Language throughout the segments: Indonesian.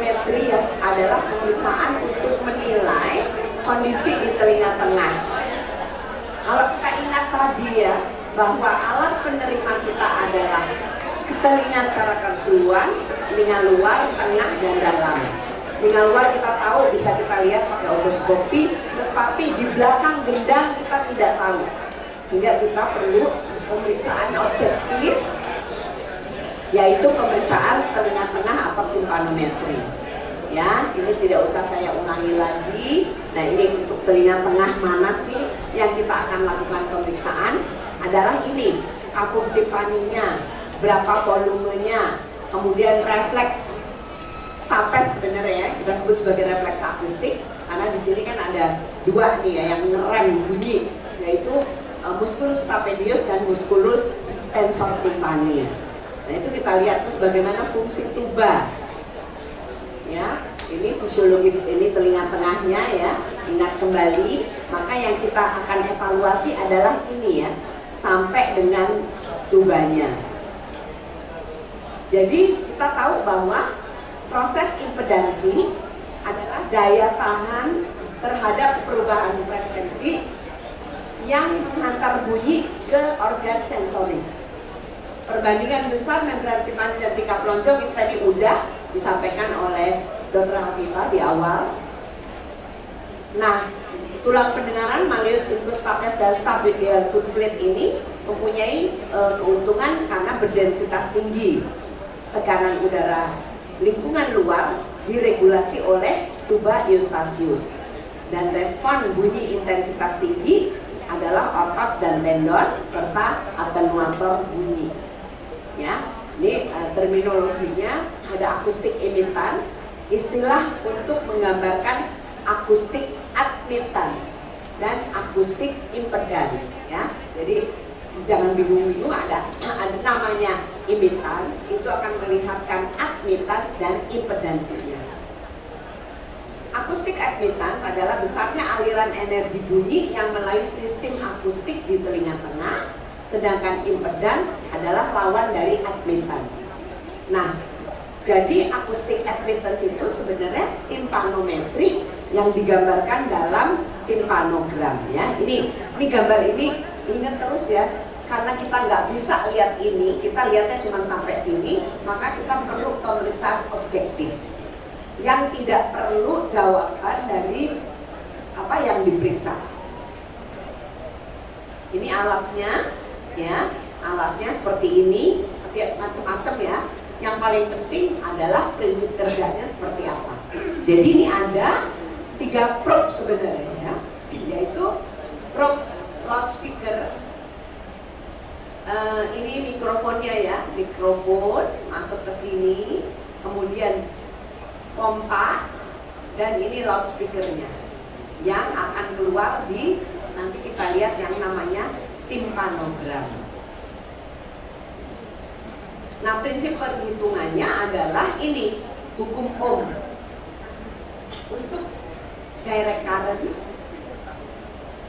timpanometri ya adalah pemeriksaan untuk menilai kondisi di telinga tengah. Kalau kita ingat tadi ya, bahwa alat penerima kita adalah telinga secara keseluruhan, telinga luar, tengah, dan dalam. Telinga luar kita tahu bisa kita lihat pakai otoskopi, tetapi di belakang gendang kita tidak tahu. Sehingga kita perlu pemeriksaan objektif, yaitu pemeriksaan telinga tengah atau timpanometri. Ya, ini tidak usah saya ulangi lagi. Nah, ini untuk telinga tengah mana sih yang kita akan lakukan pemeriksaan? Adalah ini, kapur timpaninya, berapa volumenya, kemudian refleks stapes sebenarnya ya, kita sebut sebagai refleks akustik, karena di sini kan ada dua nih ya yang ngerem bunyi, yaitu musculus stapedius dan musculus tensor timpani. Nah, itu kita lihat terus bagaimana fungsi tuba. Ya, ini fisiologi, ini telinga tengahnya ya. Ingat kembali, maka yang kita akan evaluasi adalah ini ya, sampai dengan tubanya. Jadi kita tahu bahwa proses impedansi adalah daya tahan terhadap perubahan frekuensi yang menghantar bunyi ke organ sensoris. Perbandingan besar membran timpani dan tingkap lonjong itu tadi udah disampaikan oleh Dr. Hafifah di awal. Nah, tulang pendengaran malleus incus stapes dan stapedial foot plate ini mempunyai keuntungan karena berdensitas tinggi. Tekanan udara lingkungan luar diregulasi oleh tuba eustachius, dan respon bunyi intensitas tinggi adalah otot dan tendon serta atenuator bunyi. Ya, ini terminologinya ada acoustic emittance, istilah untuk menggambarkan acoustic admittance dan acoustic impedance. Ya, jadi jangan bingung-bingung, ada namanya emittance, itu akan melihatkan admittance dan impedansinya. Acoustic admittance adalah besarnya aliran energi bunyi yang melalui sistem akustik di telinga tengah, sedangkan impedance adalah lawan dari admittance. Nah, jadi acoustic admittance itu sebenarnya timpanometri yang digambarkan dalam timpanogram ya. Ini gambar ini ingat terus ya, karena kita nggak bisa lihat ini, kita lihatnya cuma sampai sini, maka kita perlu pemeriksaan objektif yang tidak perlu jawaban dari apa yang diperiksa. Ini alatnya ya, alatnya seperti ini, tapi macam-macam ya. Yang paling penting adalah prinsip kerjanya seperti apa. Jadi ini ada 3 probe sebenarnya ya, yaitu probe loudspeaker. Ini mikrofonnya ya, mikrofon masuk ke sini, kemudian pompa, dan ini loudspeakernya yang akan keluar di, nanti kita lihat yang namanya timpanogram. Nah, prinsip perhitungannya adalah ini, hukum Ohm. Untuk direct current,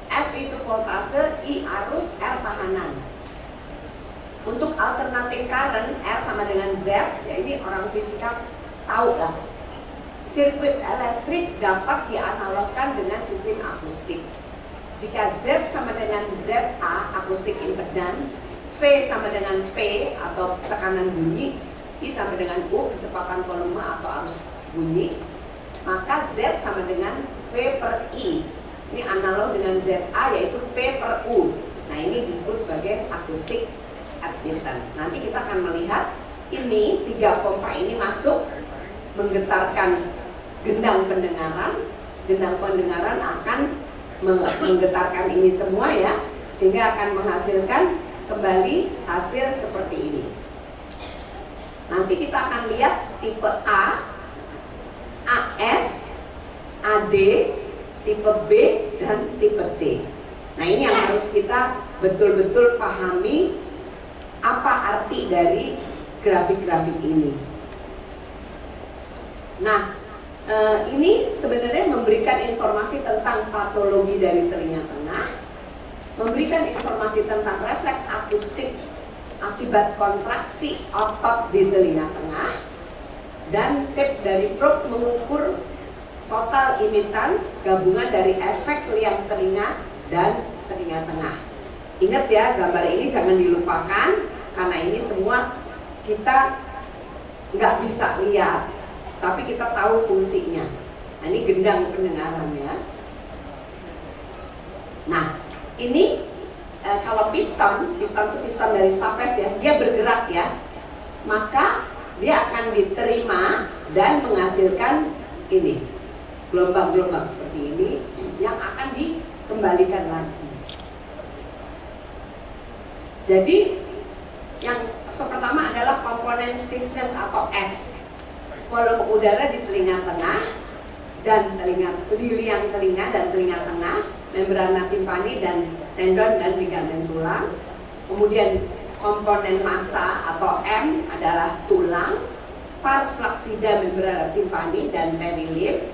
F itu voltase, I arus, R tahanan. Untuk alternating current, R sama dengan Z, ya ini orang fisika tahu lah. Sirkuit elektrik dapat dianalogkan dengan sistem akustik. Jika Z sama dengan ZA, akustik impedans, V sama dengan P atau tekanan bunyi, I sama dengan U, kecepatan volume atau arus bunyi, maka Z sama dengan V per I. Ini analog dengan ZA, yaitu P per U. Nah, ini disebut sebagai acoustic admittance. Nanti kita akan melihat ini 3 pompa ini masuk menggetarkan gendang pendengaran. Gendang pendengaran akan menggetarkan ini semua ya, sehingga akan menghasilkan kembali hasil seperti ini. Nanti kita akan lihat tipe A, AS, AD, tipe B, dan tipe C. Nah, ini yang harus kita betul-betul pahami apa arti dari grafik-grafik ini. Nah, ini sebenarnya memberikan informasi tentang patologi dari telinga tengah, memberikan informasi tentang refleks akustik akibat kontraksi otot di telinga tengah, Dan tip dari probe mengukur total immitance gabungan dari efek liang telinga dan telinga tengah. Ingat ya, gambar ini jangan dilupakan karena ini semua kita nggak bisa lihat, tapi kita tahu fungsinya. Nah, ini gendang pendengarannya. Nah, ini kalau piston itu piston dari stapes ya, dia bergerak ya, maka dia akan diterima dan menghasilkan ini gelombang-gelombang seperti ini yang akan dikembalikan lagi. Jadi yang pertama adalah komponen stiffness atau S, volume udara di telinga tengah dan di liang telinga dan telinga tengah, membrana timpani dan tendon dan ligamen tulang. Kemudian komponen massa atau M adalah tulang, pars flaccida membrana timpani dan perilip.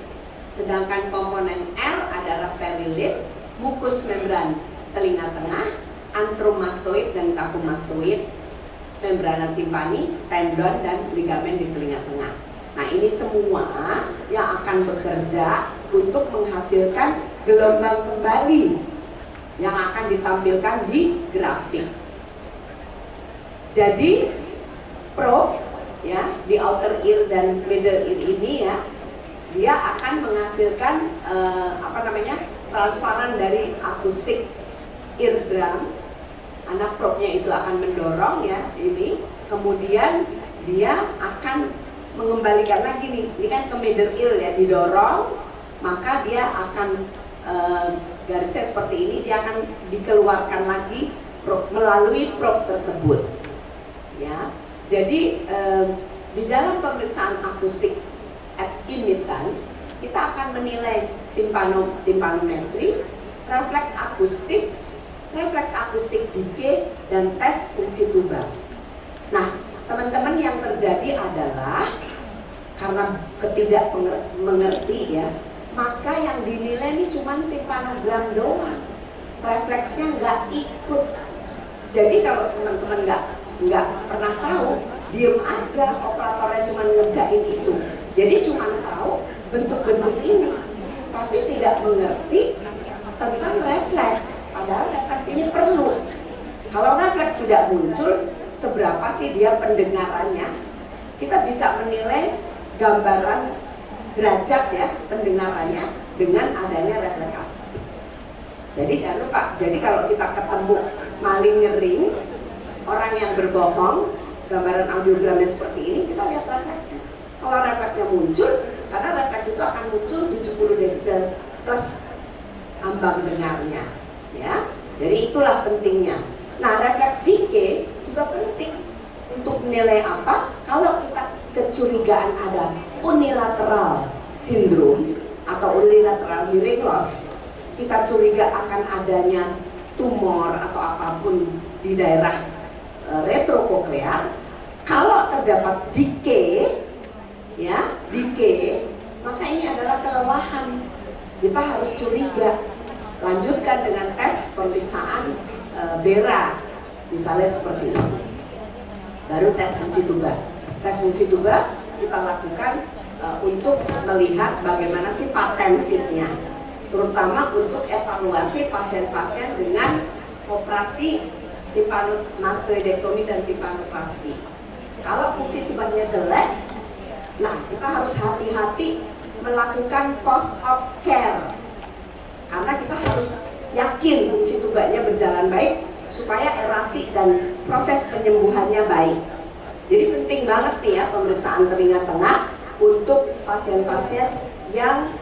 Sedangkan komponen L adalah perilip, mukus membran telinga tengah, antromastoid dan kapumastoid, membrana timpani, tendon dan ligamen di telinga tengah. Nah, ini semua yang akan bekerja untuk menghasilkan gelombang kembali yang akan ditampilkan di grafik. Jadi probe ya di outer ear dan middle ear ini ya, dia akan menghasilkan transparan dari akustik eardrum. Anak probe-nya itu akan mendorong ya ini, kemudian dia akan mengembalikan lagi nih, ini kan ke middle ear ya, didorong, maka dia akan garisnya seperti ini, dia akan dikeluarkan lagi melalui probe tersebut ya. Jadi di dalam pemeriksaan akustik at immittance kita akan menilai timpanometri, refleks akustik decay, dan tes fungsi tuba. Nah, teman-teman, yang terjadi adalah karena ketidak mengerti ya, maka yang dinilai ini cuma timpanogram doang, refleksnya nggak ikut. Jadi kalau teman-teman nggak pernah tahu, diem aja, operatornya cuma ngerjain itu. Jadi cuma tahu bentuk-bentuk ini, tapi tidak mengerti tentang refleks. Padahal refleks ini perlu. Kalau refleks tidak muncul, seberapa sih dia pendengarannya? Kita bisa menilai gambaran derajat ya pendengarannya dengan adanya refleks akustik. Jadi jangan lupa, jadi kalau kita ketemu maling nyering, orang yang berbohong, gambaran audiogramnya seperti ini, kita lihat refleksnya. Kalau refleksnya muncul, karena refleks itu akan muncul 70 desibel plus ambang dengarnya ya. Jadi itulah pentingnya. Nah, refleks decay juga penting untuk menilai apa? Kalau kita kecurigaan ada unilateral syndrome atau unilateral hearing loss, kita curiga akan adanya tumor atau apapun di daerah retrokoklear. Kalau terdapat decay ya, maka ini adalah kelelahan. Kita harus curiga. Lanjutkan dengan tes pemeriksaan BERA, misalnya seperti ini. Baru tes fungsi tuba. Tes fungsi tuba kita lakukan untuk melihat bagaimana sih patensinya, terutama untuk evaluasi pasien-pasien dengan operasi timpanomastoidektomi dan timpanoplasti. Kalau fungsi tubanya jelek, nah kita harus hati-hati melakukan post-op care, karena kita harus yakin fungsi tubanya berjalan baik supaya erasi dan proses penyembuhannya baik. Jadi penting banget nih ya pemeriksaan telinga tengah untuk pasien-pasien yang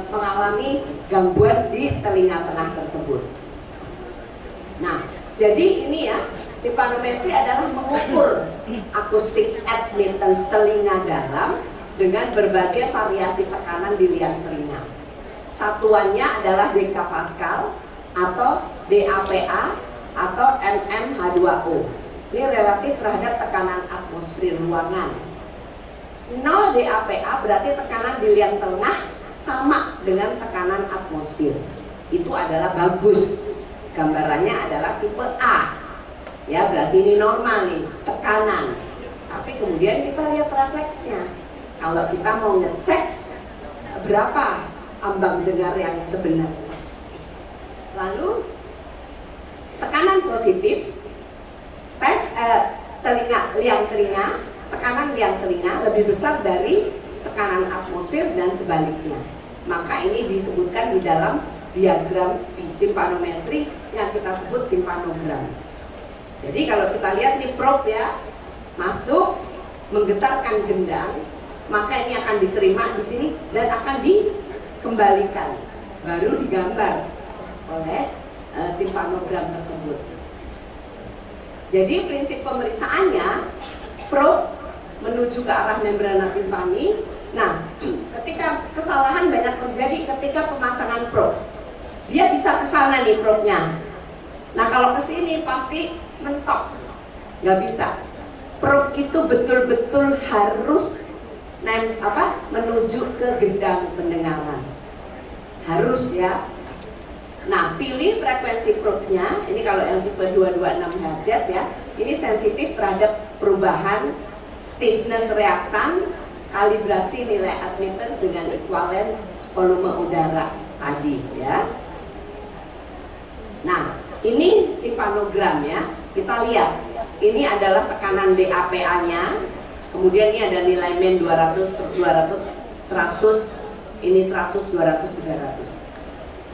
mengalami gangguan di telinga tengah tersebut. Nah, jadi ini ya, timpanometri adalah mengukur akustik admittance telinga dalam dengan berbagai variasi tekanan di liang telinga. Satuannya adalah dekapascal atau DAPA atau mmH2O. Ini relatif terhadap tekanan atmosfer ruangan. 0 DAPA berarti tekanan di liang tengah sama dengan tekanan atmosfer. Itu adalah bagus. Gambarannya adalah tipe A. Ya, berarti ini normal nih, tekanan. Tapi kemudian kita lihat refleksnya. kalau kita mau ngecek berapa ambang dengar yang sebenarnya. Lalu tekanan positif, tes liang telinga, tekanan liang telinga lebih besar dari tekanan atmosfer dan sebaliknya. Maka ini disebutkan di dalam diagram timpanometri yang kita sebut timpanogram. Jadi kalau kita lihat di probe ya, masuk menggetarkan gendang, maka ini akan diterima di sini dan akan dikembalikan, baru digambar oleh timpanogram tersebut. Jadi prinsip pemeriksaannya, probe menuju ke arah membrana timpani. Nah, ketika kesalahan banyak terjadi ketika pemasangan probe, dia bisa ke sana nih probe-nya. Nah, kalau ke sini pasti mentok, nggak bisa. Probe itu betul-betul harus menuju ke gendang pendengaran, harus ya. Nah, pilih frekuensi probe-nya. Ini kalau yang tipe 226 Hz ya, ini sensitif terhadap perubahan stiffness reaktan, kalibrasi nilai admittance dengan ekuivalen volume udara tadi ya. Nah, ini timpanogram ya. Kita lihat, ini adalah tekanan DAPA-nya. Kemudian ini ada nilai main 200, 100, ini 100, 200, 300.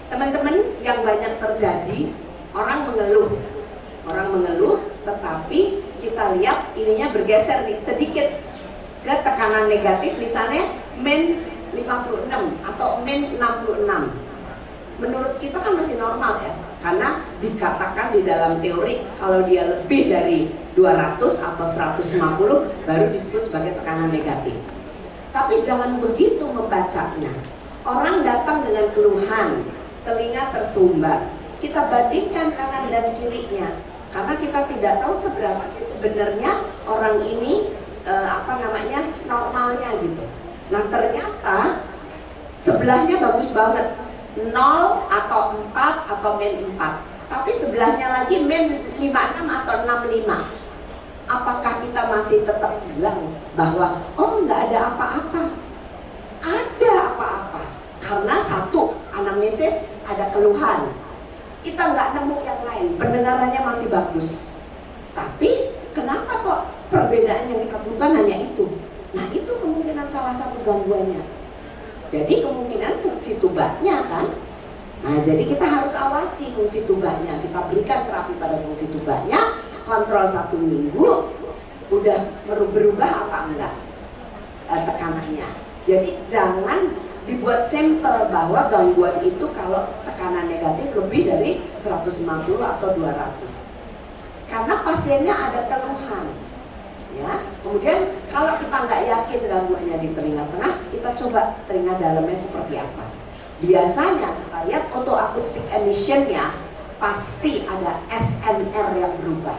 Teman-teman, yang banyak terjadi, orang mengeluh, tetapi kita lihat ininya bergeser nih sedikit ke tekanan negatif, misalnya min 56 atau min 66. Menurut kita kan masih normal ya, karena dikatakan di dalam teori kalau dia lebih dari 200 atau 150 baru disebut sebagai tekanan negatif. Tapi jangan begitu membacanya. Orang datang dengan keluhan telinga tersumbat, kita bandingkan kanan dan kirinya, karena kita tidak tahu seberapa sih sebenarnya orang ini normalnya gitu. Nah, ternyata sebelahnya bagus banget, 0 atau 4 atau min 4, tapi sebelahnya lagi min 56 atau 65. Apakah kita masih tetap bilang bahwa oh nggak ada apa-apa? Ada apa-apa, karena satu, anamnesis ada keluhan, kita nggak nemu yang lain, pendengarannya masih bagus, tapi kenapa kok perbedaan yang kita temukan hanya itu? Nah, itu kemungkinan salah satu gangguannya. Jadi kemungkinan fungsi tubanya kan. Nah, jadi kita harus awasi fungsi tubanya. Kita berikan terapi pada fungsi tubanya, kontrol 1 minggu, udah berubah apa enggak tekanannya. Jadi jangan dibuat sampel bahwa gangguan itu kalau tekanan negatif lebih dari 150 atau 200. Karena pasiennya ada keluhan. Ya, kemudian kalau kita nggak yakin gangguannya di telinga tengah, kita coba telinga dalamnya seperti apa. Biasanya kita lihat untuk acoustic emissionnya pasti ada SNR yang berubah.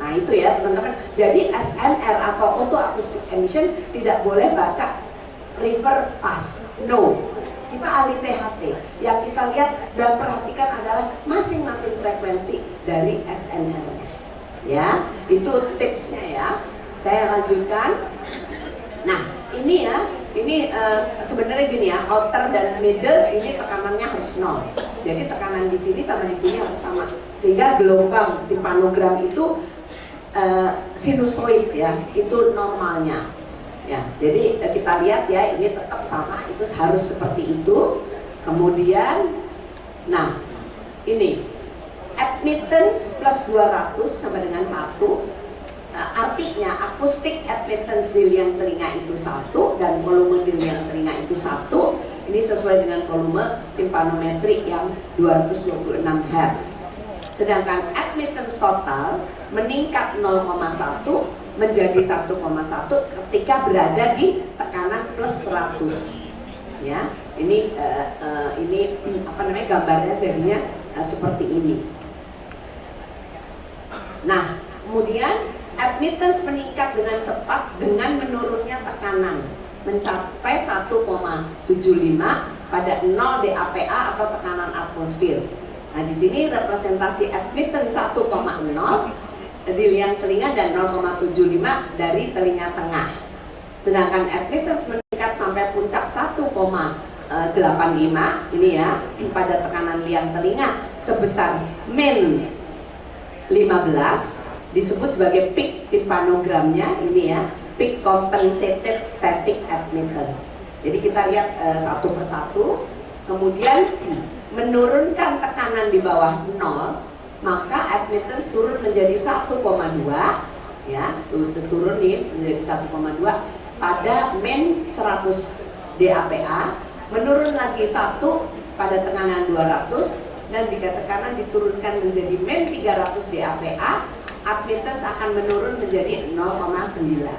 Nah itu ya teman-teman. Jadi SNR atau untuk acoustic emission tidak boleh baca river pass, no. Kita alih THT. Yang kita lihat dan perhatikan adalah masing-masing frekuensi dari SNR-nya. Ya, itu tipsnya ya. Saya lanjutkan. Nah, ini ya, sebenarnya gini ya, outer dan middle ini tekanannya harus 0. Jadi tekanan di sini sama di sini harus sama. Sehingga gelombang timpanogram itu sinusoid ya, itu normalnya. Ya, jadi kita lihat ya, ini tetap sama, itu harus seperti itu. Kemudian, nah, ini admittance plus 200 sama dengan 1. Artinya acoustic admittance di liang telinga itu 1 dan volume di liang telinga itu 1. Ini sesuai dengan volume timpanometrik yang 226 Hz. Sedangkan admittance total meningkat 0,1 menjadi 1,1 ketika berada di tekanan plus 100. Ya, ini gambarnya jadinya seperti ini. Nah, kemudian admittance meningkat dengan cepat dengan menurunnya tekanan mencapai 1,75 pada 0 DAPA atau tekanan atmosfer. Nah, di sini representasi admittance 1,0 di liang telinga dan 0,75 dari telinga tengah. Sedangkan admittance meningkat sampai puncak 1,85 ini ya pada tekanan liang telinga sebesar min 15 disebut sebagai peak timpanogramnya ini ya, peak compensated static admittance. Jadi kita lihat satu persatu, kemudian menurunkan tekanan di bawah 0, maka admittance turun menjadi 1,2 ya, turun nih menjadi 1,2 pada min 100 DAPA, menurun lagi 1 pada tekanan 200 dan jika tekanan diturunkan menjadi min 300 DAPA, admittance akan menurun menjadi 0,9.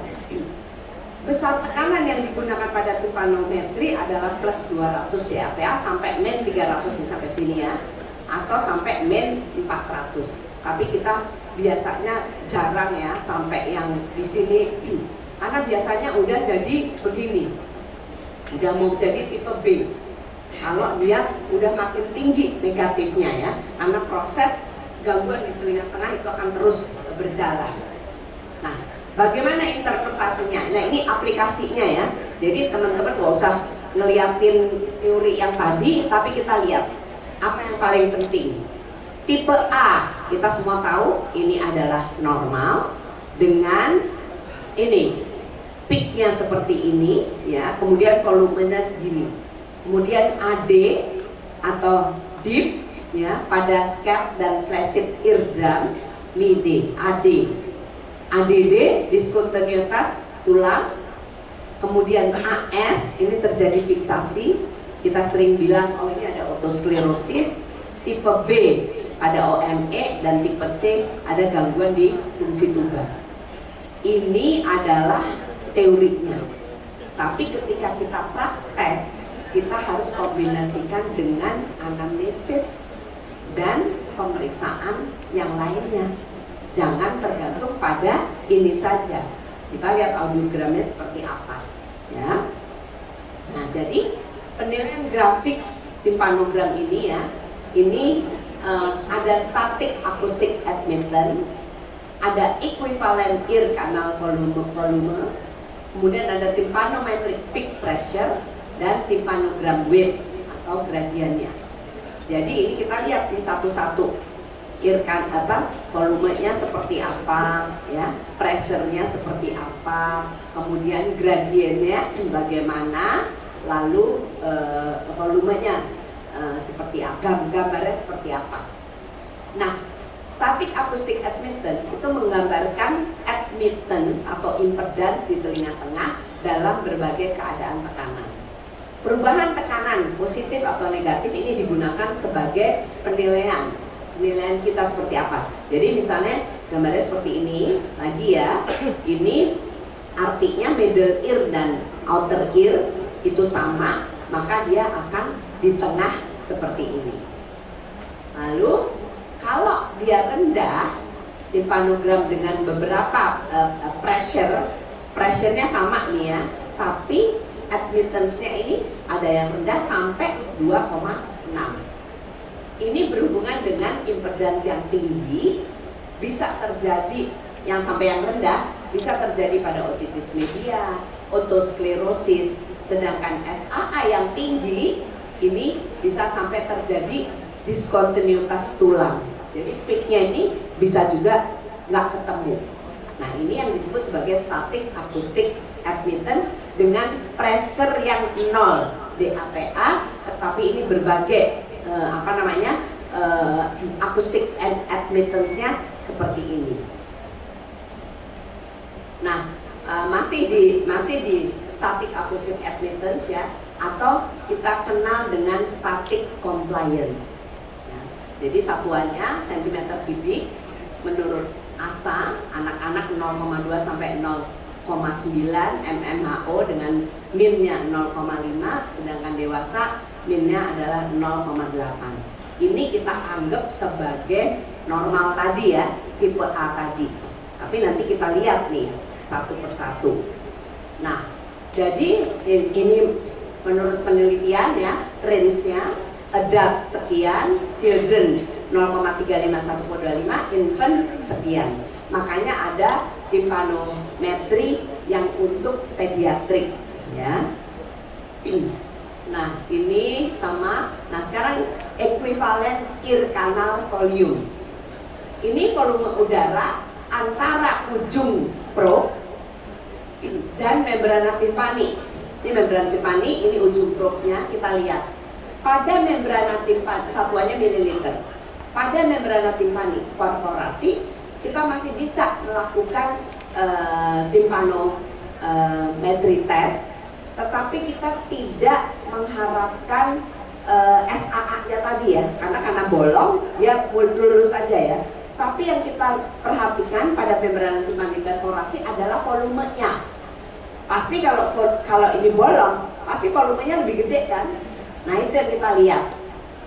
Besar tekanan yang digunakan pada timpanometri adalah plus 200 DAPA sampai min 300 sampai sini ya, atau sampai min 400. Tapi kita biasanya jarang ya sampai yang di sini, karena biasanya udah jadi begini, udah mau jadi tipe B. Kalau dia udah makin tinggi negatifnya ya, karena proses gangguan di telinga tengah itu akan terus berjalan. Nah, bagaimana interpretasinya? Nah, ini aplikasinya ya. Jadi teman-teman gak usah ngeliatin teori yang tadi, tapi kita lihat apa yang paling penting. Tipe A, kita semua tahu ini adalah normal dengan ini peaknya seperti ini ya, kemudian volumenya segini. Kemudian AD atau deep ya pada scalp dan flaccid eardrum, ini D, AD. ADD diskontinuitas tulang. Kemudian AS ini terjadi fiksasi. Kita sering bilang oh ini ada otosklerosis. Tipe B ada OME dan tipe C ada gangguan di fungsi tuba. Ini adalah teorinya. Tapi ketika kita praktek, kita harus kombinasikan dengan anamnesis dan pemeriksaan yang lainnya. Jangan tergantung pada ini saja. Kita lihat audiogramnya seperti apa ya. Nah, jadi penilaian grafik timpanogram ini ya, ini ada static acoustic admittance, ada equivalent ear canal volume, kemudian ada tympanometric peak pressure dan timpanogram weight atau gradiennya. Jadi ini kita lihat di satu-satu. Volumenya seperti apa ya, pressure-nya seperti apa, kemudian gradiennya bagaimana, lalu volumenya seperti apa, gambarnya seperti apa. Nah, static acoustic admittance itu menggambarkan admittance atau impedance di telinga tengah dalam berbagai keadaan tekanan. Perubahan tekanan positif atau negatif ini digunakan sebagai penilaian kita seperti apa. Jadi misalnya gambarnya seperti ini lagi ya, ini artinya middle ear dan outer ear itu sama, maka dia akan di tengah seperti ini. Lalu kalau dia rendah, timpanogram dengan beberapa pressure-nya sama nih ya, tapi admittance-nya ini ada yang rendah sampai 2,6. Ini berhubungan dengan impedans yang tinggi, bisa terjadi yang sampai yang rendah, bisa terjadi pada otitis media, otosklerosis, sedangkan SAA yang tinggi ini bisa sampai terjadi diskontinuitas tulang. Jadi peaknya ini bisa juga nggak ketemu. Nah, ini yang disebut sebagai static acoustic admittance dengan pressure yang 0 DAPA, tetapi ini berbagai acoustic admittance-nya seperti ini. Nah, masih di static acoustic admittance ya, atau kita kenal dengan static compliance ya. Jadi satuannya cm kubik menurut ASA, anak-anak 0,2 sampai 0,9 mmHO dengan min-nya 0,5, sedangkan dewasa min-nya adalah 0,8. Ini kita anggap sebagai normal tadi ya, tipe A tadi. Tapi nanti kita lihat nih satu persatu. Nah, jadi ini menurut penelitian ya, range-nya adult sekian, children 0,351,25, infant sekian. Makanya ada timpanometri yang untuk pediatrik ya. Nah ini sama. Nah sekarang ekuivalen ear canal volume. Ini volume udara antara ujung probe dan membrana timpani. Ini membrana timpani, ini ujung probe-nya. Kita lihat pada membrana timpani, satuannya mililiter. Pada membrana timpani perforasi kita masih bisa melakukan timpanometri test, tetapi kita tidak mengharapkan SAA-nya tadi ya, karena bolong dia lurus saja ya. Tapi yang kita perhatikan pada membrana timpani perforasi adalah volumenya. Pasti kalau ini bolong, pasti volumenya lebih gede kan? Nah itu yang kita lihat.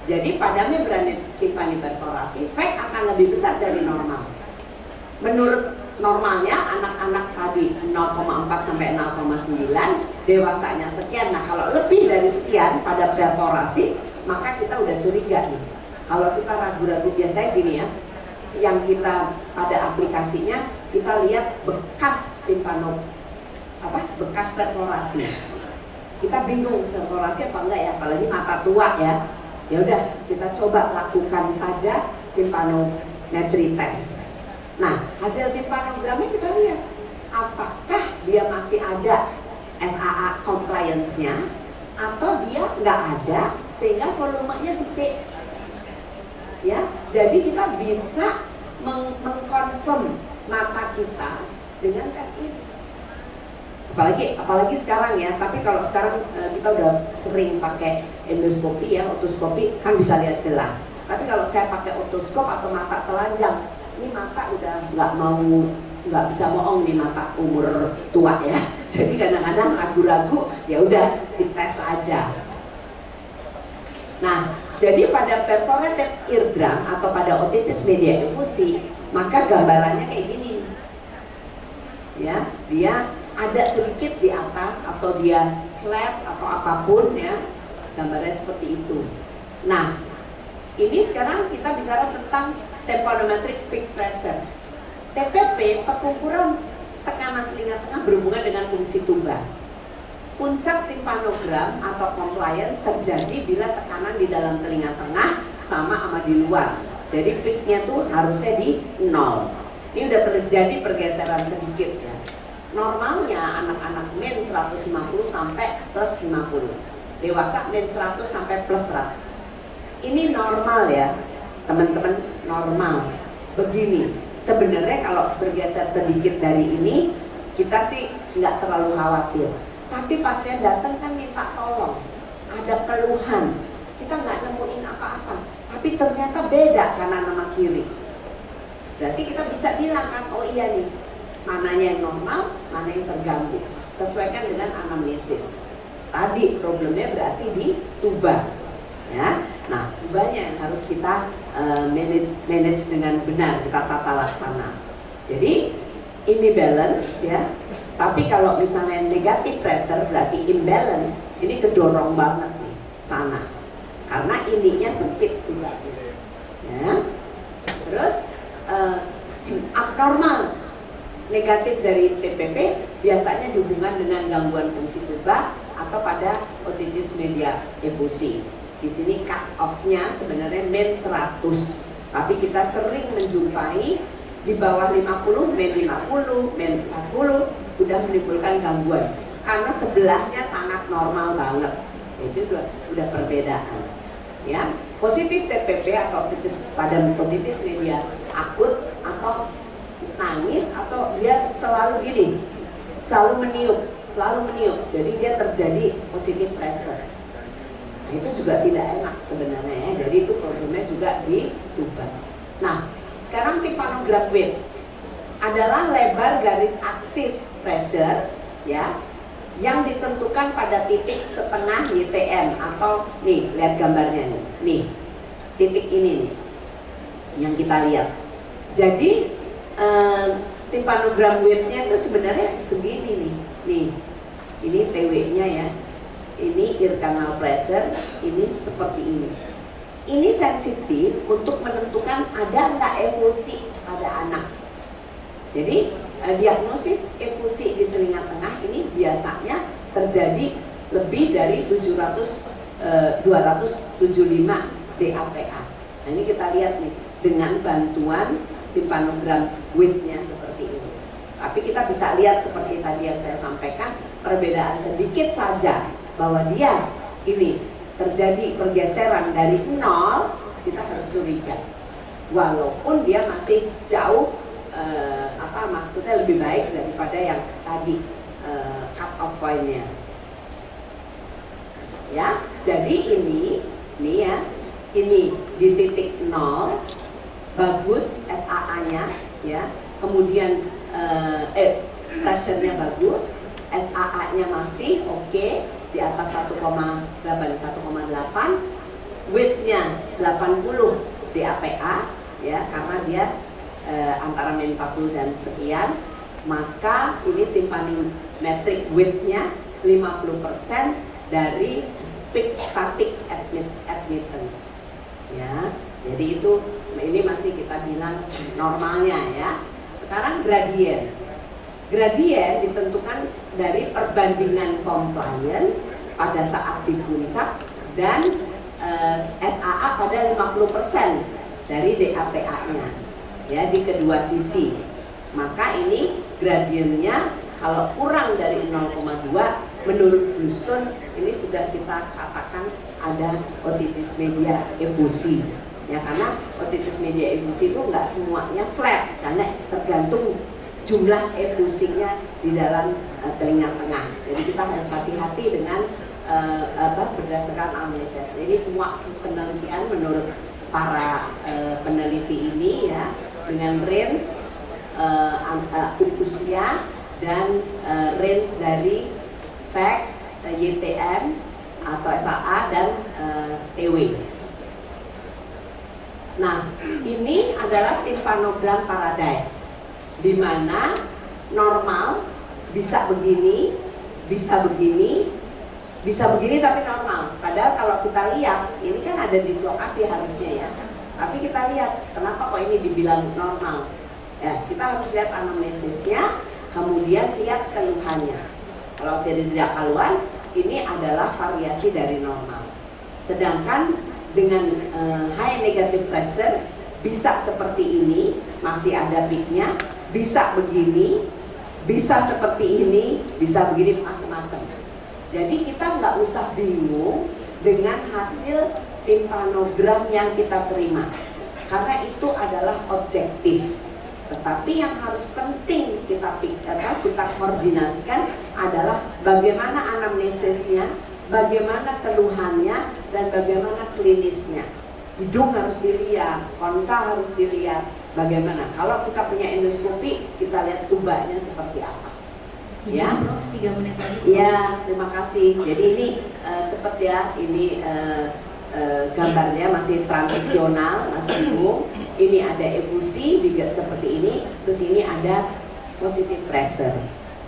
Jadi pada membrana timpani perforasi, fake akan lebih besar dari normal. Menurut normalnya anak-anak tadi 0,4 sampai 0,9, dewasanya sekian. Nah kalau lebih dari sekian pada perforasi, maka kita udah curiga nih. Kalau kita ragu-ragu, biasanya gini ya, yang kita pada aplikasinya kita lihat bekas bekas perforasi. Kita bingung perforasi apa enggak ya, apalagi mata tua ya. Ya udah kita coba lakukan saja timpanometri test. Nah, hasil timpanogramnya kita lihat apakah dia masih ada SAA compliance-nya atau dia nggak ada sehingga volumenya gede. Ya, jadi kita bisa mengkonfirm mata kita dengan tes ini. Apalagi sekarang ya, tapi kalau sekarang kita udah sering pakai endoskopi ya, otoskopi kan bisa lihat jelas. Tapi kalau saya pakai otoskop atau mata telanjang, ini mata udah nggak bisa bohong nih, mata umur tua ya. Jadi kadang-kadang ragu-ragu, ya udah dites aja. Nah, jadi pada perforated eardrum atau pada otitis media efusi, maka gambarannya kayak gini. Ya, dia ada sedikit di atas atau dia flat atau apapun ya, gambarnya seperti itu. Nah, ini sekarang kita bicara tentang tympanometric peak pressure. TPP, pengukuran tekanan telinga tengah berhubungan dengan fungsi tuba. Puncak timpanogram atau compliance terjadi bila tekanan di dalam telinga tengah sama di luar. Jadi peaknya tuh harusnya di 0. Ini udah terjadi pergeseran sedikit ya. Normalnya anak-anak min 150 sampai plus 50. Dewasa min 100 sampai plus 100. Ini normal ya, teman-teman, normal. Begini, sebenarnya kalau bergeser sedikit dari ini, kita sih nggak terlalu khawatir. Tapi pasien datang kan minta tolong, ada keluhan, kita nggak nemuin apa-apa. Tapi ternyata beda kanan sama kiri. Berarti kita bisa bilang kan, oh iya nih, mananya yang normal, mana yang terganggu. Sesuaikan dengan anamnesis. Tadi problemnya berarti di tuba. Ya, nah tubanya yang harus kita manage dengan benar, kita tata laksana. Jadi ini balance ya. Tapi kalau misalnya negatif pressure berarti imbalance, ini kedorong banget nih sana. Karena ininya sempit tubanya. Ya. Terus abnormal negatif dari TPP biasanya dihubungkan dengan gangguan fungsi tuba atau pada otitis media efusi. Di sini cut off-nya sebenarnya min 100, tapi kita sering menjumpai di bawah 50, min 50, min 40 sudah menimbulkan gangguan karena sebelahnya sangat normal banget. Itu sudah perbedaan. Ya, positif TPP atau otitis pada otitis media akut atau nangis atau dia selalu gini, selalu meniup, jadi dia terjadi positif pressure. Itu juga tidak enak sebenarnya ya, jadi itu problemnya juga di tuba. Nah, sekarang tympanogram width adalah lebar garis aksis pressure ya, yang ditentukan pada titik setengah YTM atau nih, lihat gambarnya nih, titik ini nih yang kita lihat. Jadi tympanogram width-nya itu sebenarnya segini nih, ini TW-nya ya. Ini ear canal pressure, ini seperti ini. Ini sensitif untuk menentukan ada nggak efusi pada anak. Jadi diagnosis efusi di telinga tengah ini biasanya terjadi lebih dari 275 DAPA. Nah ini kita lihat nih dengan bantuan timpanogram width-nya seperti ini. Tapi kita bisa lihat seperti tadi yang saya sampaikan, perbedaan sedikit saja bahwa dia ini terjadi pergeseran dari 0, kita harus curiga. Walaupun dia masih jauh maksudnya lebih baik daripada yang tadi cut off point-nya. Ya, jadi ini ya, ini di titik 0 bagus SAA-nya ya. Kemudian pressure-nya bagus, SAA-nya masih oke, di atas 1,8, width-nya 80 DAPA ya, karena dia antara min 40 dan sekian, maka ini tympanometric width-nya 50% dari peak static admittance ya. Jadi itu ini masih kita bilang normalnya ya. Sekarang gradien ditentukan dari perbandingan compliance pada saat di puncak dan SAA pada 50% dari DAPA-nya ya di kedua sisi. Maka ini gradiennya kalau kurang dari 0,2 menurut Bluestone ini sudah kita katakan ada otitis media efusi ya, karena otitis media efusi itu nggak semuanya flat karena tergantung jumlah efusinya di dalam telinga tengah. Jadi kita harus hati-hati dengan berdasarkan anamnesis. Jadi semua penelitian menurut para peneliti ini ya dengan range usia dan range dari FAC, YTM atau SAA dan TW. Nah, ini adalah timpanogram paradise di mana normal bisa begini, bisa begini, bisa begini tapi normal. Padahal kalau kita lihat ini kan ada dislokasi harusnya ya. Tapi kita lihat kenapa kok ini dibilang normal. Ya, kita harus lihat anamnesisnya, kemudian lihat keluhannya. Kalau tidak keluhan, ini adalah variasi dari normal. Sedangkan dengan high negative pressure bisa seperti ini, masih ada peaknya, bisa begini, bisa seperti ini, bisa begini, macam-macam. Jadi kita nggak usah bingung dengan hasil timpanogram yang kita terima, karena itu adalah objektif. Tetapi yang harus penting kita koordinasikan adalah bagaimana anamnesisnya, bagaimana keluhannya, dan bagaimana klinisnya. Hidung harus dilihat, konka harus dilihat, bagaimana. Kalau kita punya endoskopi, kita lihat tubanya seperti apa. Ya, 3 menit lagi. Ya, terima kasih. Jadi ini cepat ya, ini gambarnya masih transisional, masih bingung. Ini ada efusi juga seperti ini, terus ini ada positive pressure.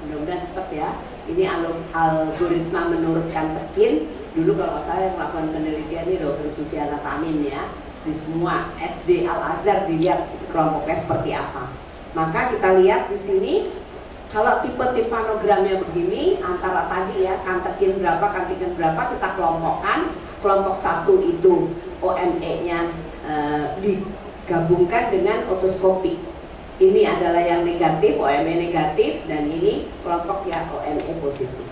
Mudah-mudahan cepat ya. Ini algoritma menurunkan tekin. Dulu kalau saya melakukan penelitian ini Dr. Susiana Tamin ya, di semua SD Al-Azhar dilihat kelompoknya seperti apa. Maka kita lihat di sini, kalau tipe timpanogramnya begini, antara tadi ya, kantekin berapa, kantekin berapa, kita kelompokkan. Kelompok 1 itu OME-nya digabungkan dengan otoskopik. Ini adalah yang negatif, OME negatif, dan ini kelompok yang OME positif.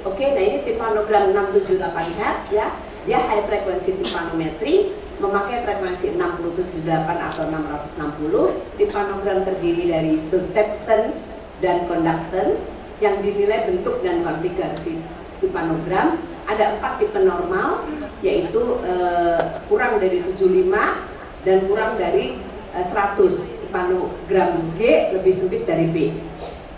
Oke, nah ini timpanogram 678 Hz ya. Dia high frequency timpanometri, memakai frekuensi 678 atau 660. Timpanogram terdiri dari susceptance dan conductance yang dinilai bentuk dan konfigurasi timpanogram. Ada 4 tipe normal, yaitu kurang dari 75 dan kurang dari 100. Timpanogram G lebih sempit dari B.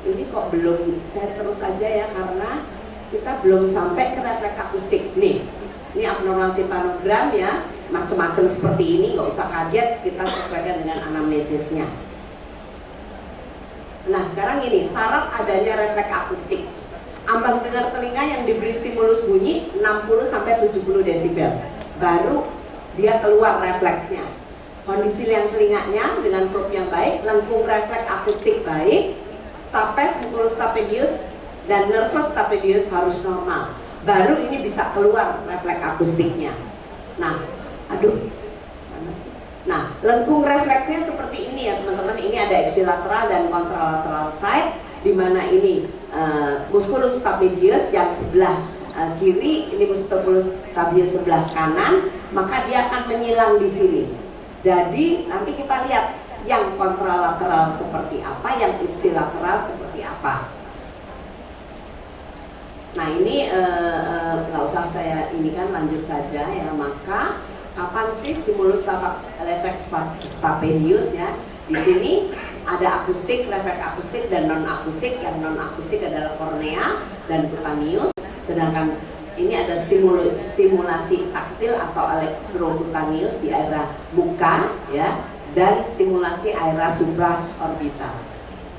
Ini kok belum, saya terus aja ya karena kita belum sampai ke refleks akustik. Nih, ini abnormal timpanogram ya, macam-macam seperti ini, nggak usah kaget, kita sesuaikan dengan anamnesisnya. Nah sekarang ini syarat adanya refleks akustik. Ambang dengar telinga yang diberi stimulus bunyi 60-70 desibel, baru dia keluar refleksnya. kondisi liang telinganya dengan probe yang baik, lengkung refleks akustik baik, stapes, musculus stapedius, dan nervus stapedius harus normal. Baru ini bisa keluar refleks akustiknya. Nah, Nah, lengkung refleksnya seperti ini ya teman-teman. Ini ada ipsilateral dan kontralateral side, di mana ini musculus stapedius yang sebelah kiri, ini musculus stapedius sebelah kanan, maka dia akan menyilang di sini. Jadi nanti kita lihat yang kontralateral seperti apa, yang ipsilateral seperti apa. Nah ini nggak usah saya ini kan, lanjut saja ya. Maka kapan sih stimulus refleks stapedius ya? Di sini ada akustik, refleks akustik dan non akustik. Yang non akustik adalah kornea dan cutaneus, sedangkan ini ada stimulasi taktil atau elektrocutaneus di area muka ya, dan stimulasi area supraorbital.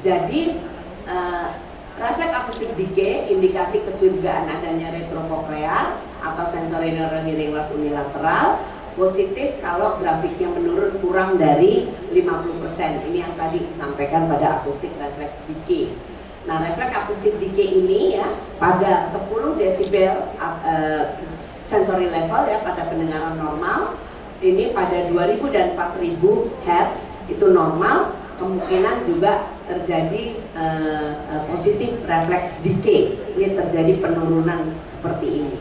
Jadi refleks akustik decay indikasi kecurigaan adanya retrokoklear atau sensory neural hearing loss unilateral. Positif kalau grafiknya menurun kurang dari 50%. Ini yang tadi disampaikan pada akustik refleks decay. Nah, refleks akustik decay ini ya pada 10 desibel sensory level ya pada pendengaran normal. Ini pada 2000 dan 4000 Hz itu normal. Kemungkinan juga terjadi positif refleks decay. Ini terjadi penurunan seperti ini.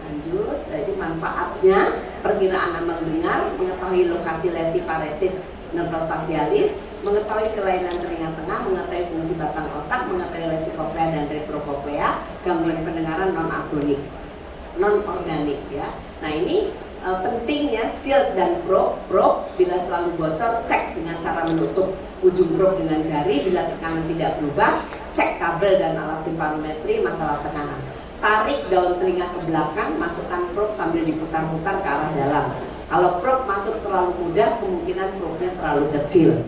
Lanjut, jadi manfaatnya perkiraan mendengar, mengetahui lokasi lesi paresis nervus facialis, mengetahui kelainan telinga tengah, mengetahui fungsi batang otak, mengetahui lesi koklea dan retrokoklea, gangguan pendengaran non organik ya. Nah ini pentingnya shield dan probe bila selalu bocor, cek dengan cara menutup ujung probe dengan jari. Bila tekanan tidak berubah, cek kabel dan alat timpanometri masalah tekanan. Tarik daun telinga ke belakang, masukkan probe sambil diputar-putar ke arah dalam. Kalau probe masuk terlalu mudah, kemungkinan probe-nya terlalu kecil.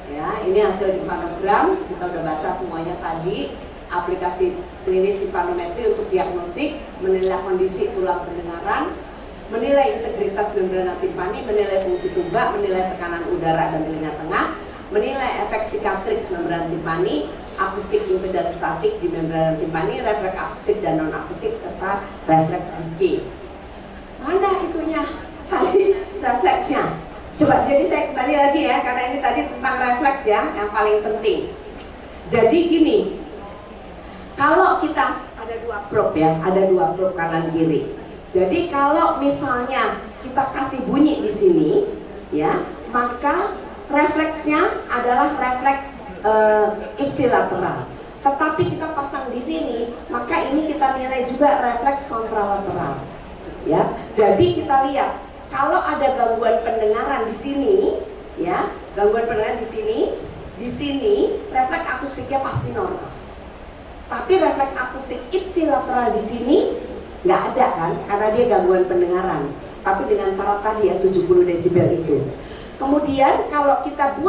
Ya, ini hasil timpanogram, kita udah baca semuanya tadi. Aplikasi klinis timpanometri untuk diagnostik, menilai kondisi tulang pendengaran, menilai integritas membrana timpani, menilai fungsi tuba, menilai tekanan udara dan telinga tengah, menilai efek psikatrik membrana timpani, akustik impedans statik di membrana timpani, refleks akustik dan non akustik, serta refleks decay. Mana itunya tadi refleksnya? Coba, jadi saya kembali lagi ya, karena ini tadi tentang refleks ya, yang paling penting. Jadi gini, kalau kita ada dua probe ya, ada dua probe kanan kiri. Jadi kalau misalnya kita kasih bunyi di sini, ya, maka refleksnya adalah refleks ipsilateral. Tetapi kita pasang di sini, maka ini kita nilai juga refleks kontralateral. Ya, jadi kita lihat kalau ada gangguan pendengaran di sini, ya, gangguan pendengaran di sini refleks akustiknya pasti normal. Tapi refleks akustik ipsilateral di sini nggak ada kan, karena dia gangguan pendengaran. Tapi dengan syarat tadi ya 70 desibel itu. Kemudian kalau kita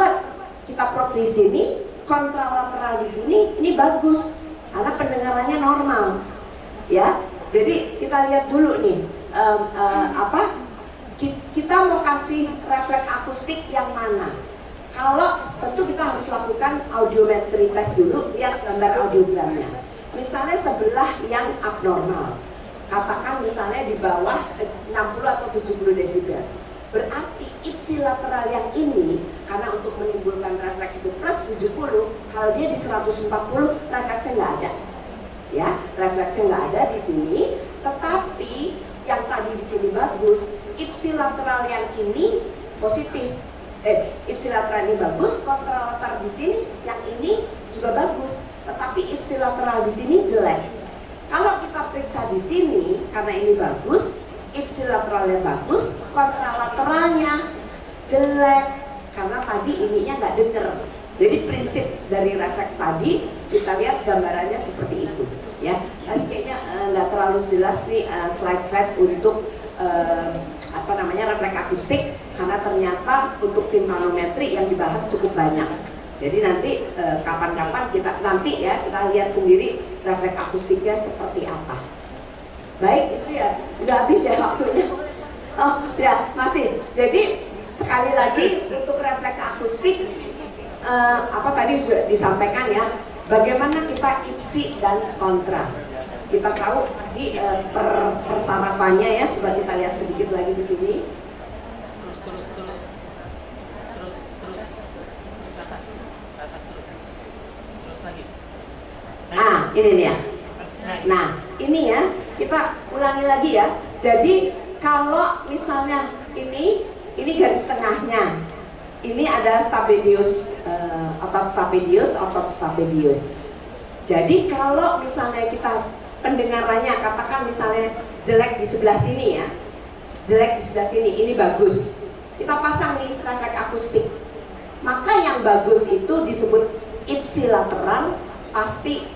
probe di sini, kontralateral di sini, ini bagus karena pendengarannya normal, ya. Jadi kita lihat dulu nih, kita mau kasih refleks akustik yang mana? Kalau tentu kita harus lakukan audiometri test dulu, lihat gambar audiogramnya. Misalnya sebelah yang abnormal, katakan misalnya di bawah 60 atau 70 desibel. Berarti ipsilateral yang ini, karena untuk menimbulkan refleks itu plus 70, kalau dia di 140 refleksnya nggak ada, ya, refleksnya nggak ada di sini. Tetapi yang tadi di sini bagus, ipsilateral yang ini positif, ipsilateral ini bagus, kontralateral di sini, yang ini juga bagus, tetapi ipsilateral di sini jelek. Kalau kita periksa di sini, karena ini bagus, ipsilateralnya bagus, kontralateralnya jelek karena tadi ininya nggak denger. Jadi prinsip dari refleks tadi kita lihat gambarannya seperti itu, ya. Tadi kayaknya nggak terlalu jelas nih slide-slide untuk refleks akustik, karena ternyata untuk timpanometri yang dibahas cukup banyak. Jadi nanti kapan-kapan kita lihat sendiri refleks akustiknya seperti apa. Baik, itu ya udah habis ya waktunya. Oh ya, masih. Jadi sekali lagi untuk refleks akustik, apa tadi sudah disampaikan ya, bagaimana kita ipsi dan kontra. Kita tahu di persarafannya ya, coba kita lihat sedikit lagi di sini. Terus ke atas terus lagi. Ini dia. Nah, ini ya, kita ulangi lagi ya. Jadi kalau misalnya ini garis tengahnya, ini adalah stapedius, otot stapedius. Jadi kalau misalnya kita pendengarannya katakan misalnya jelek di sebelah sini ya, jelek di sebelah sini, ini bagus. Kita pasang nih refleks akustik. Maka yang bagus itu disebut ipsilateral, pasti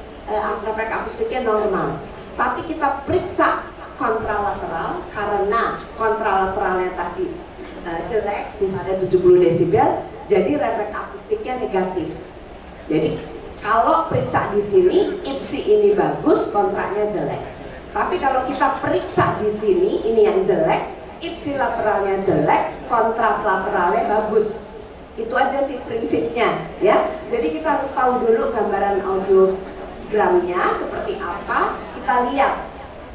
refleks akustiknya normal. Tapi kita periksa kontralateral karena kontralateralnya tadi jelek, misalnya 70 desibel, jadi refleks akustiknya negatif. Jadi kalau periksa di sini, ipsi ini bagus, kontraknya jelek. Tapi kalau kita periksa di sini, ini yang jelek, ipsilateralnya jelek, kontralateralnya bagus. Itu aja sih prinsipnya, ya. Jadi kita harus tahu dulu gambaran audiogramnya seperti apa, kita lihat.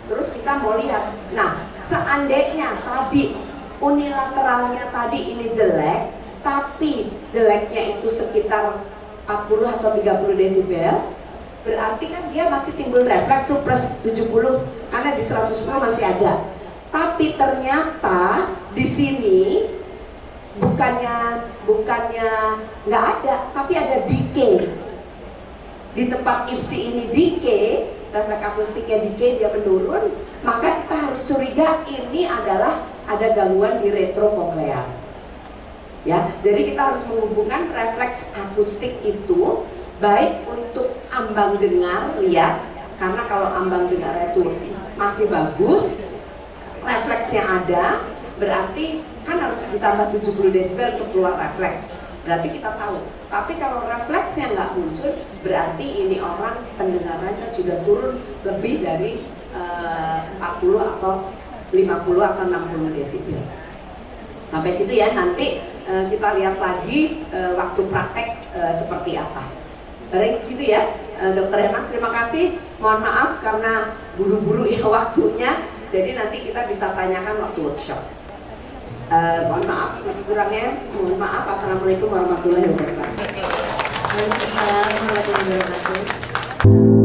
Terus kita mau lihat. Nah, seandainya tadi unilateralnya tadi ini jelek, tapi jeleknya itu sekitar 40 atau 30 desibel, berarti kan dia masih timbul refleks plus 70 karena di 110 masih ada. Tapi ternyata di sini bukannya nggak ada, tapi ada decay. Di tempat ipsi ini decay, refleks akustiknya decay, dia menurun, maka kita harus curiga ini adalah ada gangguan di retrokoklear. Ya, jadi kita harus menghubungkan refleks akustik itu baik untuk ambang dengar, lihat, karena kalau ambang dengar itu masih bagus, refleksnya ada, berarti kan harus ditambah 70 desibel untuk keluar refleks. Berarti kita tahu. Tapi kalau refleksnya nggak muncul, berarti ini orang pendengarannya sudah turun lebih dari 40 atau 50 atau 60 desibel. Sampai situ ya, nanti kita lihat lagi waktu praktek seperti apa. Baik gitu ya, Dokter Hemas, terima kasih. Mohon maaf karena buru-buru ya waktunya, jadi nanti kita bisa tanyakan waktu workshop. Mohon maaf kurangnya, mohon maaf. Assalamualaikum warahmatullahi wabarakatuh. Waalaikumsalam warahmatullahi wabarakatuh.